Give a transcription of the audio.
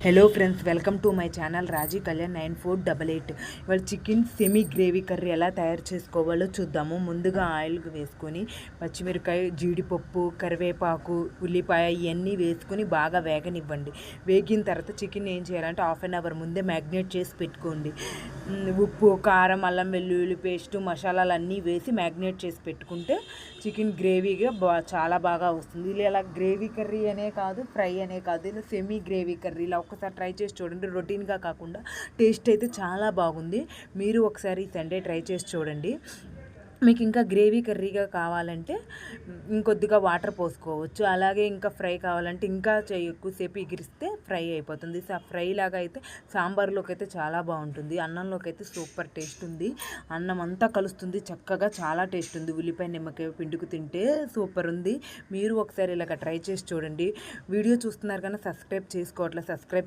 Hello friends, welcome to my channel Raji Kalyan 9488. ఇవాళ chicken semi gravy curry ఎలా తయారు చేసుకోవాలో చూద్దాము. ముందుగా ఆయిల్ వేసుకొని పచ్చిమిరకాయ, జీడిపప్పు, కరివేపాకు, ఉల్లిపాయ ఇవన్నీ వేసుకొని బాగా వేగనివ్వండి. వేగిన తర్వాత చికెన్ ఏం చేయాలంటే హాఫ్ అన్ అవర్ ముందే మ్యాగ్నేట్ చేసి పెట్టుకోండి. ఉప్పు, కారం, అల్లం వెల్లుల్లి పేస్టు, మసాలాలు అన్నీ వేసి మ్యాగ్నేట్ చేసి పెట్టుకుంటే చికెన్ గ్రేవీగా చాలా బాగా వస్తుంది. ఇలా గ్రేవీ కర్రీ అనే కాదు, ఫ్రై అనే కాదు, ఇలా సెమీ గ్రేవీ కర్రీ ఇలా ఒకసారి ట్రై చేసి చూడండి. రొటీన్గా కాకుండా టేస్ట్ అయితే చాలా బాగుంది. మీరు ఒకసారి సండే ట్రై చేసి చూడండి. మీకు ఇంకా గ్రేవీ కర్రీగా కావాలంటే ఇంకొద్దిగా వాటర్ పోసుకోవచ్చు. అలాగే ఇంకా ఫ్రై కావాలంటే ఇంకా ఎక్కువసేపు ఎగిరిస్తే ఫ్రై అయిపోతుంది. ఫ్రై లాగా అయితే సాంబార్లోకి అయితే చాలా బాగుంటుంది. అన్నంలోకి అయితే సూపర్ టేస్ట్ ఉంది. అన్నం అంతా కలుస్తుంది చక్కగా, చాలా టేస్ట్ ఉంది. ఉల్లిపాయ నిమ్మకాయ పిండుకు తింటే సూపర్ ఉంది. మీరు ఒకసారి ఇలాగ ట్రై చేసి చూడండి. వీడియో చూస్తున్నారు కానీ సబ్స్క్రైబ్ చేసుకోవట్లేదు. సబ్స్క్రైబ్